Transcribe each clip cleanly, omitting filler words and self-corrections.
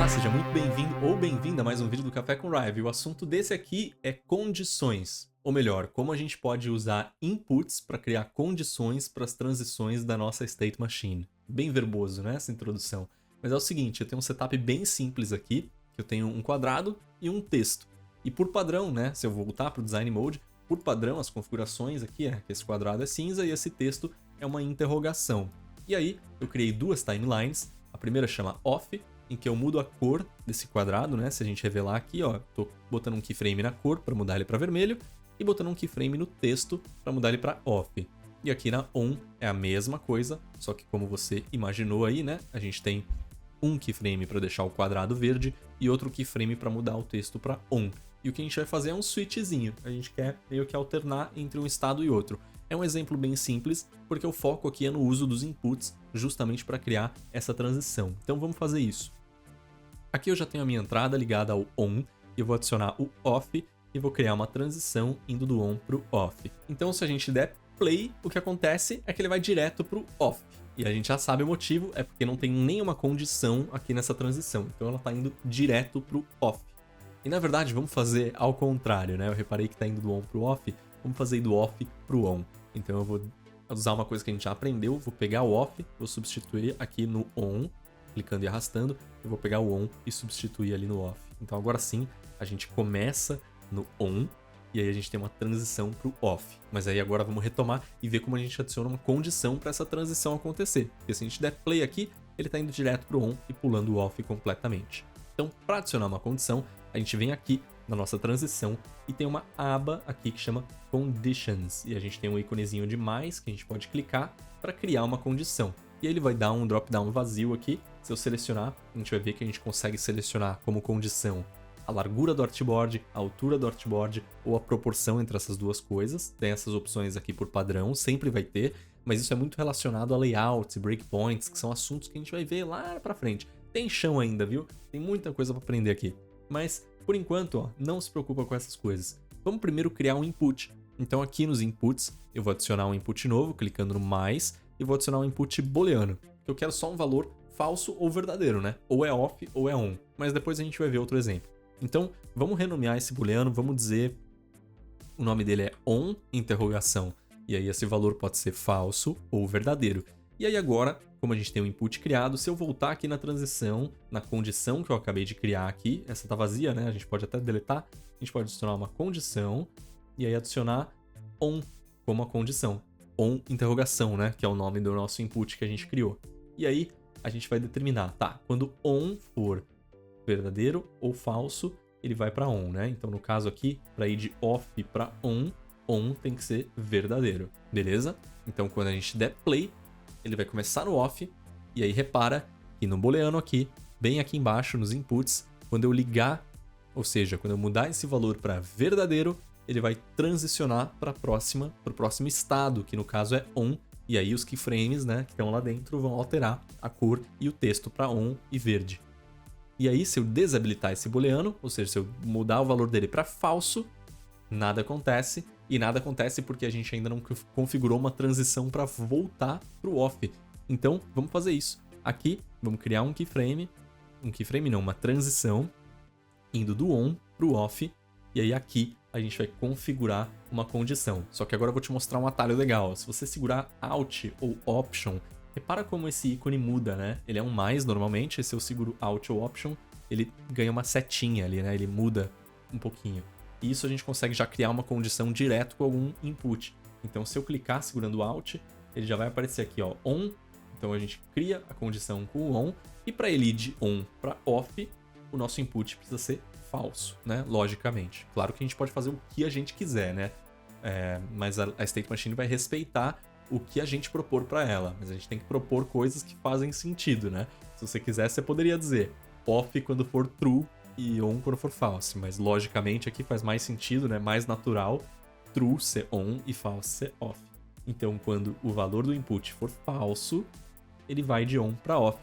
Olá, seja muito bem-vindo ou bem-vinda a mais um vídeo do Café com Rive. O assunto desse aqui é condições, ou melhor, como a gente pode usar inputs para criar condições para as transições da nossa state machine. Bem verboso, né, essa introdução. Mas é o seguinte, eu tenho um setup bem simples aqui, que eu tenho um quadrado e um texto. E por padrão, né, se eu voltar para o Design Mode, por padrão as configurações aqui é que esse quadrado é cinza e esse texto é uma interrogação. E aí eu criei duas timelines, a primeira chama off, em que eu mudo a cor desse quadrado, né? Se a gente revelar aqui, ó, tô botando um keyframe na cor para mudar ele para vermelho e botando um keyframe no texto para mudar ele para off. E aqui na on é a mesma coisa, só que como você imaginou aí, né? A gente tem um keyframe para deixar o quadrado verde e outro keyframe para mudar o texto para on. E o que a gente vai fazer é um switchzinho. A gente quer meio que alternar entre um estado e outro. É um exemplo bem simples, porque o foco aqui é no uso dos inputs, justamente para criar essa transição. Então vamos fazer isso. Aqui eu já tenho a minha entrada ligada ao on, e eu vou adicionar o off e vou criar uma transição indo do on para o off. Então se a gente der play, o que acontece é que ele vai direto para o off. E a gente já sabe o motivo, é porque não tem nenhuma condição aqui nessa transição. Então ela está indo direto para o off. E na verdade vamos fazer ao contrário, né? Eu reparei que está indo do on para o off, vamos fazer do off para o on. Então eu vou usar uma coisa que a gente já aprendeu, vou pegar o off, vou substituir aqui no on, clicando e arrastando, eu vou pegar o on e substituir ali no off. Então agora sim, a gente começa no on, e aí a gente tem uma transição para o off. Mas aí agora vamos retomar e ver como a gente adiciona uma condição para essa transição acontecer. Porque se a gente der play aqui, ele está indo direto para o on e pulando o off completamente. Então, para adicionar uma condição, a gente vem aqui na nossa transição e tem uma aba aqui que chama Conditions. E a gente tem um íconezinho de mais que a gente pode clicar para criar uma condição. E aí ele vai dar um drop-down vazio aqui. Se eu selecionar, a gente vai ver que a gente consegue selecionar como condição a largura do artboard, a altura do artboard ou a proporção entre essas duas coisas. Tem essas opções aqui por padrão, sempre vai ter, mas isso é muito relacionado a layouts e breakpoints, que são assuntos que a gente vai ver lá pra frente. Tem chão ainda, viu? Tem muita coisa para aprender aqui. Mas, por enquanto, ó, não se preocupa com essas coisas. Vamos primeiro criar um input. Então aqui nos inputs, eu vou adicionar um input novo, clicando no mais, e vou adicionar um input booleano, que eu quero só um valor falso ou verdadeiro, né? Ou é off ou é on. Mas depois a gente vai ver outro exemplo. Então, vamos renomear esse booleano, vamos dizer o nome dele é on, interrogação. E aí esse valor pode ser falso ou verdadeiro. E aí agora, como a gente tem um input criado, se eu voltar aqui na transição, na condição que eu acabei de criar aqui, essa tá vazia, né? A gente pode até deletar, a gente pode adicionar uma condição e aí adicionar on como a condição. On, interrogação, né? Que é o nome do nosso input que a gente criou. E aí a gente vai determinar, tá? Quando on for verdadeiro ou falso, ele vai para on, né? Então no caso aqui, para ir de off para on tem que ser verdadeiro, beleza? Então quando a gente der play, ele vai começar no off, e aí repara que no booleano aqui, bem aqui embaixo nos inputs, quando eu ligar, ou seja, quando eu mudar esse valor para verdadeiro, ele vai transicionar para o próximo estado, que no caso é on, e aí os keyframes, né, que estão lá dentro vão alterar a cor e o texto para on e verde. E aí se eu desabilitar esse booleano, ou seja, se eu mudar o valor dele para falso, nada acontece, e nada acontece porque a gente ainda não configurou uma transição para voltar para o off. Então, vamos fazer isso. Aqui, vamos criar um keyframe não, uma transição, indo do on para o off, e aí aqui a gente vai configurar uma condição. Só que agora eu vou te mostrar um atalho legal. Se você segurar Alt ou Option, repara como esse ícone muda, né? Ele é um mais normalmente, se eu seguro Alt ou Option, ele ganha uma setinha ali, né? Ele muda um pouquinho. E isso a gente consegue já criar uma condição direto com algum input. Então se eu clicar segurando Alt, ele já vai aparecer aqui, ó, on. Então a gente cria a condição com o on, e para ele ir de on para off, o nosso input precisa ser falso, né? Logicamente. Claro que a gente pode fazer o que a gente quiser, né? Mas a State Machine vai respeitar o que a gente propor para ela. Mas a gente tem que propor coisas que fazem sentido, né? Se você quiser, você poderia dizer off quando for true e on quando for false. Mas logicamente aqui faz mais sentido, né? Mais natural true ser on e false ser off. Então quando o valor do input for falso, ele vai de on para off.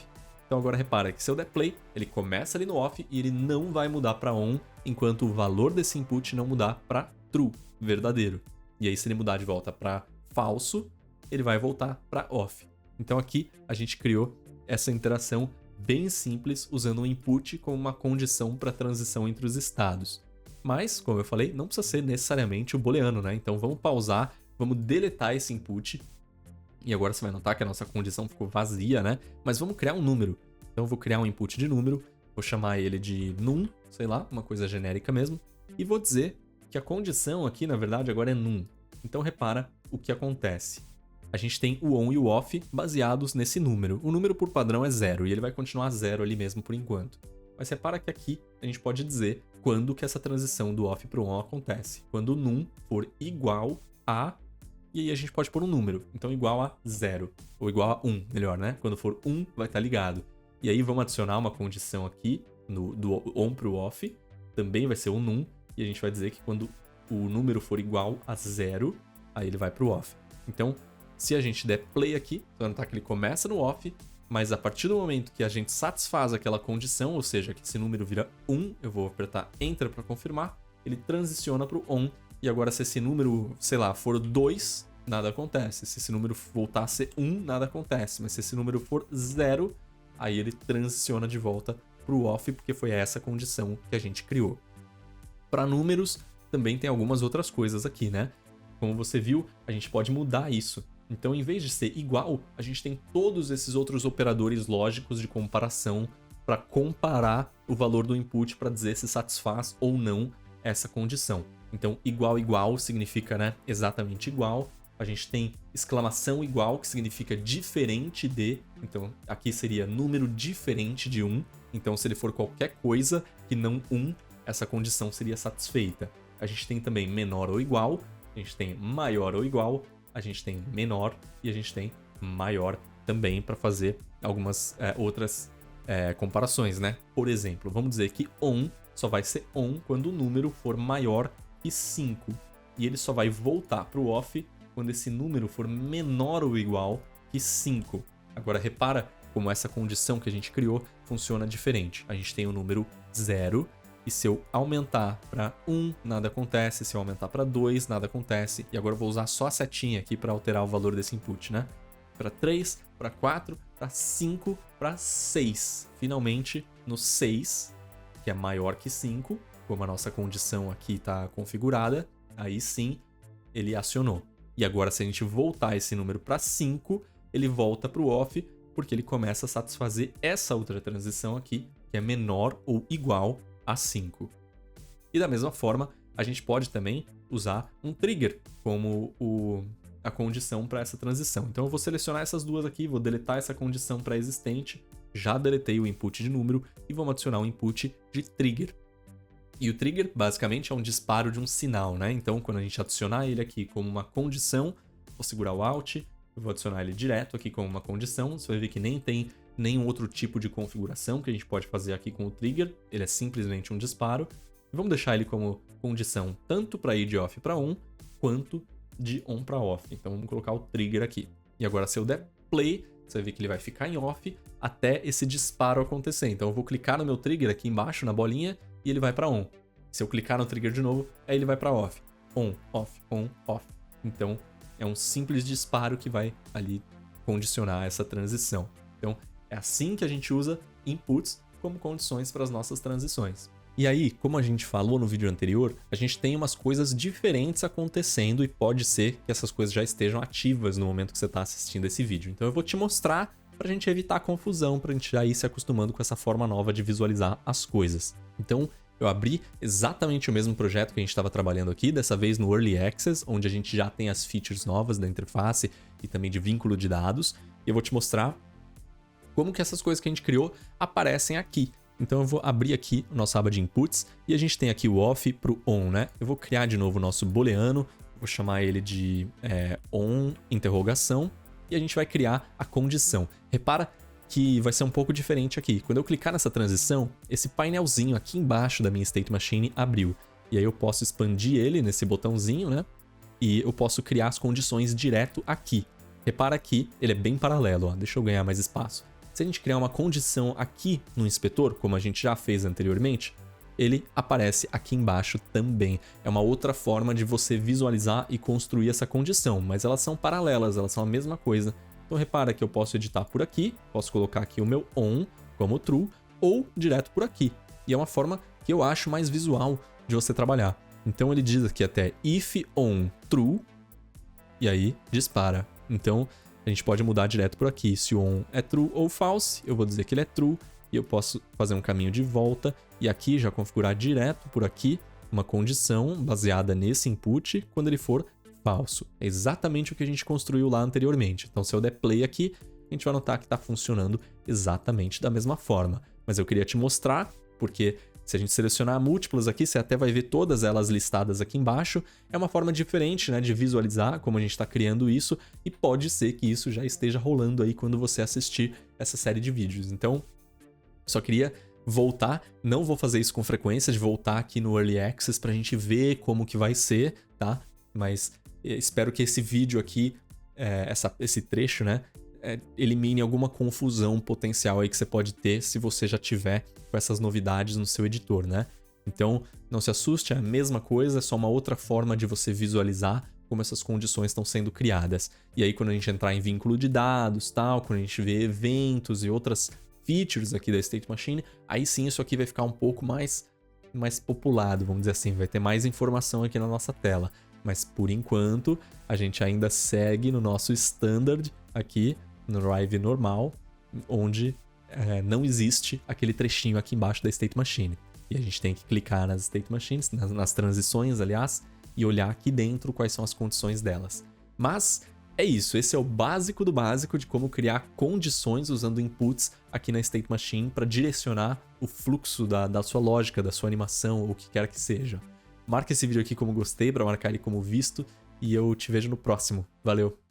Então agora repara que se eu der play, ele começa ali no off e ele não vai mudar para on enquanto o valor desse input não mudar para true, verdadeiro. E aí se ele mudar de volta para falso, ele vai voltar para off. Então aqui a gente criou essa interação bem simples, usando o input como uma condição para a transição entre os estados. Mas, como eu falei, não precisa ser necessariamente o booleano, né? Então vamos pausar, vamos deletar esse input. E agora você vai notar que a nossa condição ficou vazia, né? Mas vamos criar um número. Então eu vou criar um input de número, vou chamar ele de num, sei lá, uma coisa genérica mesmo. E vou dizer que a condição aqui, na verdade, agora é num. Então repara o que acontece. A gente tem o on e o off baseados nesse número. O número por padrão é 0 e ele vai continuar 0 ali mesmo por enquanto. Mas repara que aqui a gente pode dizer quando que essa transição do off para o on acontece. Quando o num for igual a... E aí a gente pode pôr um número. Então igual a 0. Ou igual a 1, melhor, né? Quando for 1, vai estar ligado. E aí vamos adicionar uma condição aqui do on para o off. Também vai ser o num. E a gente vai dizer que quando o número for igual a 0, aí ele vai para o off. Então, se a gente der play aqui, você vai notar que ele começa no off, mas a partir do momento que a gente satisfaz aquela condição, ou seja, que esse número vira 1, eu vou apertar Enter para confirmar, ele transiciona para o on. E agora se esse número, sei lá, for 2, nada acontece. Se esse número voltar a ser 1, nada acontece. Mas se esse número for 0, aí ele transiciona de volta para o off, porque foi essa condição que a gente criou. Para números, também tem algumas outras coisas aqui, né? Como você viu, a gente pode mudar isso. Então, em vez de ser igual, a gente tem todos esses outros operadores lógicos de comparação para comparar o valor do input para dizer se satisfaz ou não essa condição. Então, igual, igual significa, né, exatamente igual. A gente tem exclamação igual, que significa diferente de. Então, aqui seria número diferente de 1. Então, se ele for qualquer coisa que não 1, essa condição seria satisfeita. A gente tem também menor ou igual, a gente tem maior ou igual, a gente tem menor e a gente tem maior também para fazer algumas outras comparações, né? Por exemplo, vamos dizer que on só vai ser on quando o número for maior que 5. E ele só vai voltar para o off quando esse número for menor ou igual que 5. Agora repara como essa condição que a gente criou funciona diferente. A gente tem o número 0, e se eu aumentar para 1, nada acontece. Se eu aumentar para 2, nada acontece. E agora eu vou usar só a setinha aqui para alterar o valor desse input, né? Para 3, para 4, para 5, para 6. Finalmente, no 6, que é maior que 5, como a nossa condição aqui está configurada, aí sim ele acionou. E agora, se a gente voltar esse número para 5, ele volta para o off, porque ele começa a satisfazer essa outra transição aqui, que é menor ou igual a 5. E da mesma forma, a gente pode também usar um trigger como a condição para essa transição. Então eu vou selecionar essas duas aqui, vou deletar essa condição pré-existente, já deletei o input de número e vamos adicionar um input de trigger. E o trigger basicamente é um disparo de um sinal, né? Então quando a gente adicionar ele aqui como uma condição, vou segurar o Alt, eu vou adicionar ele direto aqui como uma condição, você vai ver que nem tem nenhum outro tipo de configuração que a gente pode fazer aqui com o trigger, ele é simplesmente um disparo. E vamos deixar ele como condição tanto para ir de off para on, quanto de on para off. Então vamos colocar o trigger aqui. E agora se eu der play, você vai ver que ele vai ficar em off até esse disparo acontecer. Então eu vou clicar no meu trigger aqui embaixo, na bolinha, e ele vai para on. Se eu clicar no trigger de novo, aí ele vai para off. On, off, on, off. Então é um simples disparo que vai ali condicionar essa transição. Então é assim que a gente usa inputs como condições para as nossas transições. E aí, como a gente falou no vídeo anterior, a gente tem umas coisas diferentes acontecendo e pode ser que essas coisas já estejam ativas no momento que você está assistindo esse vídeo. Então eu vou te mostrar para a gente evitar a confusão, para a gente já ir se acostumando com essa forma nova de visualizar as coisas. Então eu abri exatamente o mesmo projeto que a gente estava trabalhando aqui, dessa vez no Early Access, onde a gente já tem as features novas da interface e também de vínculo de dados. E eu vou te mostrar como que essas coisas que a gente criou aparecem aqui. Então eu vou abrir aqui a nossa aba de inputs e a gente tem aqui o off para o on, né? Eu vou criar de novo o nosso booleano, vou chamar ele de on interrogação e a gente vai criar a condição. Repara que vai ser um pouco diferente aqui. Quando eu clicar nessa transição, esse painelzinho aqui embaixo da minha State Machine abriu. E aí eu posso expandir ele nesse botãozinho, né? E eu posso criar as condições direto aqui. Repara que ele é bem paralelo, ó. Deixa eu ganhar mais espaço. Se a gente criar uma condição aqui no inspetor, como a gente já fez anteriormente, ele aparece aqui embaixo também. É uma outra forma de você visualizar e construir essa condição, mas elas são paralelas, elas são a mesma coisa. Então repara que eu posso editar por aqui, posso colocar aqui o meu on, como true, ou direto por aqui. E é uma forma que eu acho mais visual de você trabalhar. Então ele diz aqui até if on true, e aí dispara. Então a gente pode mudar direto por aqui. Se o on é true ou false, eu vou dizer que ele é true, e eu posso fazer um caminho de volta, e aqui já configurar direto por aqui uma condição baseada nesse input quando ele for falso. É exatamente o que a gente construiu lá anteriormente. Então se eu der play aqui, a gente vai notar que está funcionando exatamente da mesma forma. Mas eu queria te mostrar, porque se a gente selecionar múltiplas aqui, você até vai ver todas elas listadas aqui embaixo. É uma forma diferente, né, de visualizar como a gente está criando isso, e pode ser que isso já esteja rolando aí quando você assistir essa série de vídeos. Então, só queria voltar, não vou fazer isso com frequência, de voltar aqui no Early Access pra gente ver como que vai ser, tá? Mas espero que esse vídeo aqui, esse trecho, né, elimine alguma confusão potencial aí que você pode ter se você já tiver com essas novidades no seu editor, né? Então, não se assuste, é a mesma coisa, é só uma outra forma de você visualizar como essas condições estão sendo criadas. E aí, quando a gente entrar em vínculo de dados, tal, quando a gente vê eventos e outras features aqui da State Machine, aí sim isso aqui vai ficar um pouco mais populado, vamos dizer assim, vai ter mais informação aqui na nossa tela. Mas por enquanto, a gente ainda segue no nosso standard aqui, no Rive normal, onde não existe aquele trechinho aqui embaixo da State Machine. E a gente tem que clicar nas State Machines, nas transições, aliás, e olhar aqui dentro quais são as condições delas. Mas é isso, esse é o básico do básico de como criar condições usando inputs aqui na State Machine para direcionar o fluxo da sua lógica, da sua animação, ou o que quer que seja. Marca esse vídeo aqui como gostei, para marcar ele como visto, e eu te vejo no próximo. Valeu!